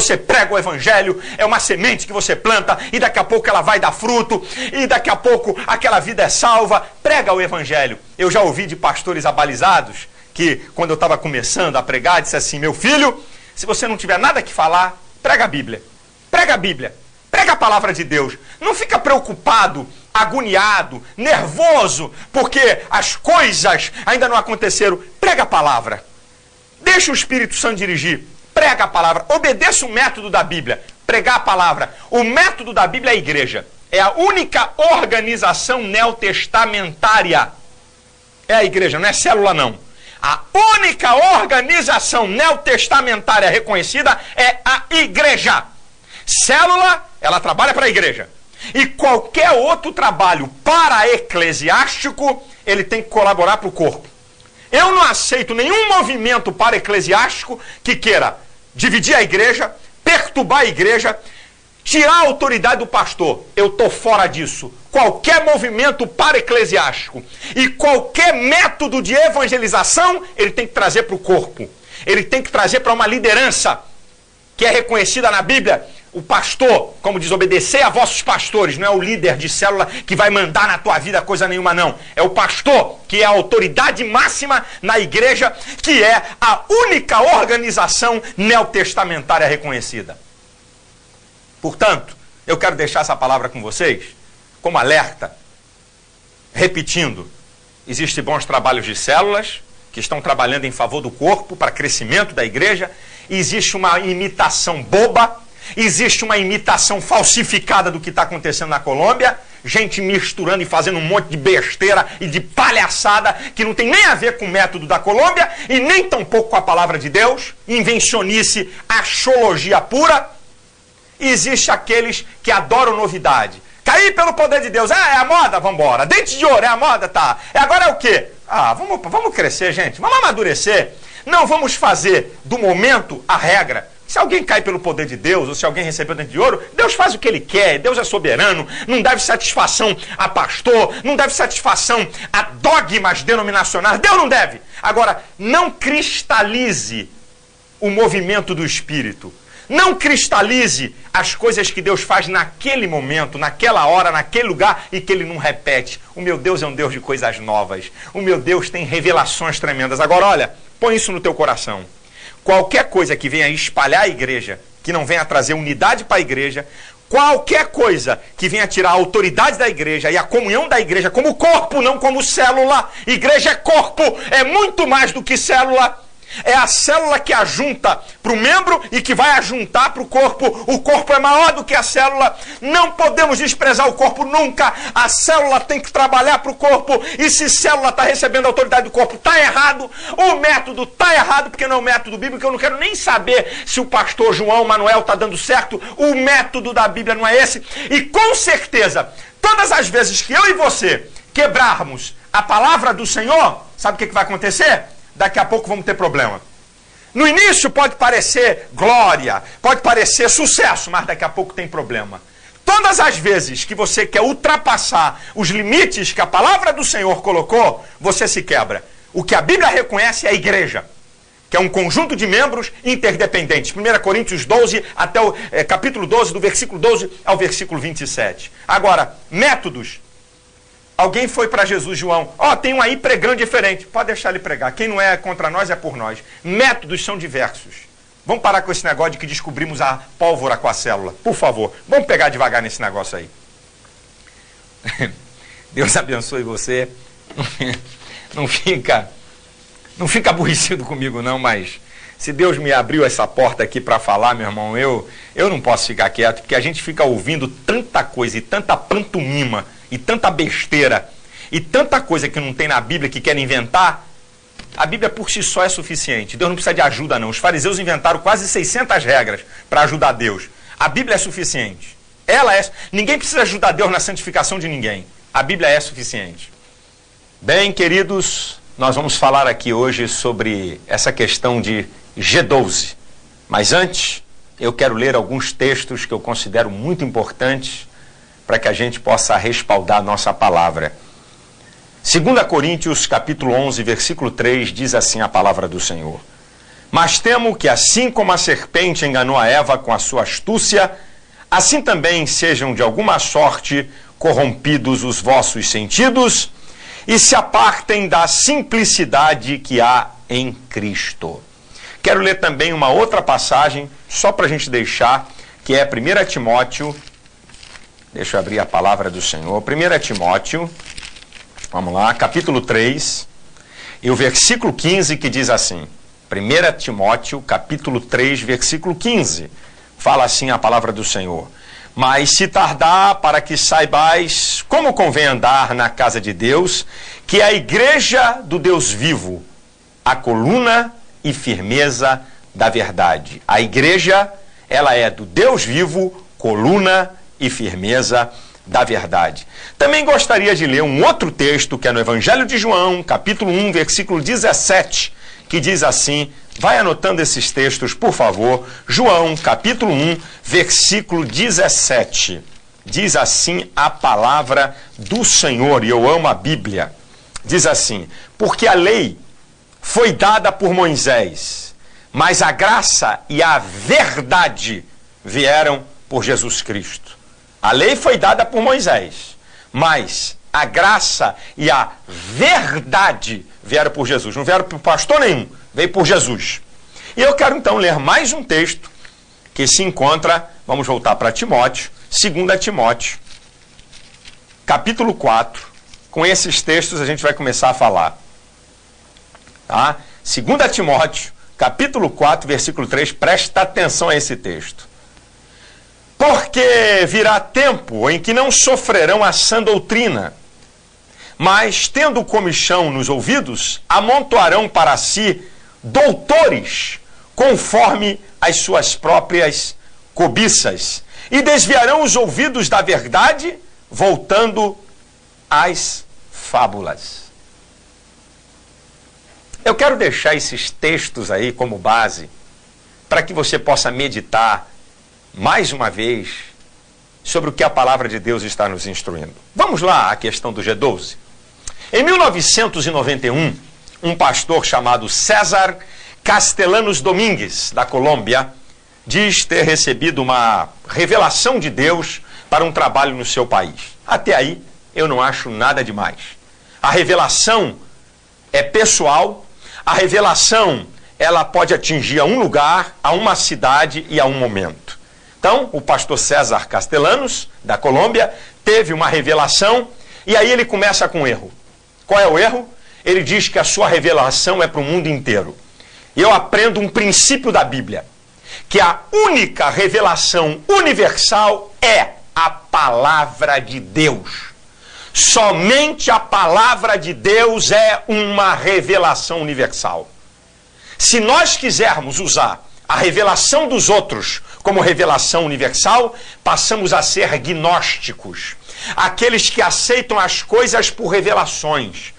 você prega o evangelho, é uma semente que você planta e daqui a pouco ela vai dar fruto e daqui a pouco aquela vida é salva. Prega o evangelho. Eu já ouvi de pastores abalizados que, quando eu estava começando a pregar, disse assim: meu filho, se você não tiver nada que falar, prega a Bíblia. Prega a Bíblia. Prega a palavra de Deus. Não fica preocupado, agoniado, nervoso, porque as coisas ainda não aconteceram. Prega a palavra. Deixa o Espírito Santo dirigir. Prega a palavra. Obedeça o método da Bíblia. Pregar a palavra. O método da Bíblia é a igreja. É a única organização neotestamentária. É a igreja, não é célula não. A única organização neotestamentária reconhecida é a igreja. Célula, ela trabalha para a igreja. E qualquer outro trabalho para-eclesiástico, ele tem que colaborar para o corpo. Eu não aceito nenhum movimento para-eclesiástico que queira dividir a igreja, perturbar a igreja, tirar a autoridade do pastor. Eu estou fora disso. Qualquer movimento para-eclesiástico e qualquer método de evangelização, ele tem que trazer para o corpo. Ele tem que trazer para uma liderança que é reconhecida na Bíblia. O pastor, como diz, obedecer a vossos pastores, não é o líder de célula que vai mandar na tua vida coisa nenhuma, não. É o pastor que é a autoridade máxima na igreja, que é a única organização neotestamentária reconhecida. Portanto, eu quero deixar essa palavra com vocês como alerta, repetindo: existem bons trabalhos de células que estão trabalhando em favor do corpo, para crescimento da igreja. Existe uma imitação boba, existe uma imitação falsificada do que está acontecendo na Colômbia, gente misturando e fazendo um monte de besteira e de palhaçada que não tem nem a ver com o método da Colômbia e nem tampouco com a palavra de Deus, invencionice, axologia pura. E existe aqueles que adoram novidade. Cair pelo poder de Deus. Ah, é a moda? Vamos embora. Dente de ouro, é a moda? Tá. Agora é o quê? Ah, vamos crescer, gente. Vamos amadurecer. Não vamos fazer do momento a regra. Se alguém cai pelo poder de Deus, ou se alguém recebeu dente de ouro, Deus faz o que ele quer. Deus é soberano. Não deve satisfação a pastor. Não deve satisfação a dogmas denominacionais. Deus não deve. Agora, não cristalize o movimento do Espírito. Não cristalize as coisas que Deus faz naquele momento, naquela hora, naquele lugar e que Ele não repete. O meu Deus é um Deus de coisas novas. O meu Deus tem revelações tremendas. Agora, olha, põe isso no teu coração. Qualquer coisa que venha espalhar a igreja, que não venha trazer unidade para a igreja, qualquer coisa que venha tirar a autoridade da igreja e a comunhão da igreja como corpo, não como célula. Igreja é corpo, é muito mais do que célula. É a célula que ajunta para o membro e que vai ajuntar para o corpo. O corpo é maior do que a célula. Não podemos desprezar o corpo nunca. A célula tem que trabalhar para o corpo. E se célula está recebendo a autoridade do corpo, está errado. O método está errado, porque não é o método bíblico. Eu não quero nem saber se o pastor João Manuel está dando certo. O método da Bíblia não é esse. E com certeza, todas as vezes que eu e você quebrarmos a palavra do Senhor, sabe o que vai acontecer? Daqui a pouco vamos ter problema. No início pode parecer glória, pode parecer sucesso, mas daqui a pouco tem problema. Todas as vezes que você quer ultrapassar os limites que a palavra do Senhor colocou, você se quebra. O que a Bíblia reconhece é a igreja, que é um conjunto de membros interdependentes. 1 Coríntios 12, até o capítulo 12, do versículo 12 ao versículo 27. Agora, métodos. Alguém foi para Jesus, João, tem um aí pregando diferente. Pode deixar ele pregar. Quem não é contra nós é por nós. Métodos são diversos. Vamos parar com esse negócio de que descobrimos a pólvora com a célula. Por favor, vamos pegar devagar nesse negócio aí. Deus abençoe você. Não fica aborrecido comigo não, mas se Deus me abriu essa porta aqui para falar, meu irmão, eu não posso ficar quieto, porque a gente fica ouvindo tanta coisa e tanta pantomima e tanta besteira, e tanta coisa que não tem na Bíblia que querem inventar. A Bíblia por si só é suficiente. Deus não precisa de ajuda não. Os fariseus inventaram quase 600 regras para ajudar Deus. A Bíblia é suficiente. Ninguém precisa ajudar Deus na santificação de ninguém. A Bíblia é suficiente. Bem, queridos, nós vamos falar aqui hoje sobre essa questão de G12. Mas antes, eu quero ler alguns textos que eu considero muito importantes para que a gente possa respaldar a nossa palavra. 2 Coríntios, capítulo 11, versículo 3, diz assim a palavra do Senhor: Mas temo que, assim como a serpente enganou a Eva com a sua astúcia, assim também sejam de alguma sorte corrompidos os vossos sentidos e se apartem da simplicidade que há em Cristo. Quero ler também uma outra passagem, só para a gente deixar, que é 1 Timóteo. Deixa eu abrir a palavra do Senhor. 1 Timóteo, vamos lá, capítulo 3, e o versículo 15, que diz assim. 1 Timóteo, capítulo 3, versículo 15. Fala assim a palavra do Senhor. Mas se tardar, para que saibais como convém andar na casa de Deus, que é a igreja do Deus vivo, a coluna e firmeza da verdade. A igreja, ela é do Deus vivo, coluna e firmeza da verdade. Também gostaria de ler um outro texto, que é no Evangelho de João, capítulo 1, versículo 17, que diz assim, vai anotando esses textos, por favor. João, capítulo 1, versículo 17. Diz assim a palavra do Senhor, e eu amo a Bíblia. Diz assim, porque a lei foi dada por Moisés, mas a graça e a verdade vieram por Jesus Cristo. A lei foi dada por Moisés, mas a graça e a verdade vieram por Jesus. Não vieram por pastor nenhum, veio por Jesus. E eu quero então ler mais um texto que se encontra, vamos voltar para Timóteo, 2 Timóteo, capítulo 4. Com esses textos a gente vai começar a falar. Tá? 2 Timóteo, capítulo 4, versículo 3, presta atenção a esse texto. Porque virá tempo em que não sofrerão a sã doutrina, mas, tendo comichão nos ouvidos, amontoarão para si doutores, conforme as suas próprias cobiças, e desviarão os ouvidos da verdade, voltando às fábulas. Eu quero deixar esses textos aí como base, para que você possa meditar mais uma vez sobre o que a palavra de Deus está nos instruindo. Vamos lá à questão do G12. Em 1991, um pastor chamado César Castellanos Domingues, da Colômbia, diz ter recebido uma revelação de Deus para um trabalho no seu país. Até aí, eu não acho nada demais. A revelação é pessoal, a revelação ela pode atingir a um lugar, a uma cidade e a um momento. Então, o pastor César Castellanos, da Colômbia, teve uma revelação e aí ele começa com um erro. Qual é o erro? Ele diz que a sua revelação é para o mundo inteiro. E eu aprendo um princípio da Bíblia, que a única revelação universal é a palavra de Deus. Somente a palavra de Deus é uma revelação universal. Se nós quisermos usar a revelação dos outros como revelação universal, passamos a ser gnósticos. Aqueles que aceitam as coisas por revelações.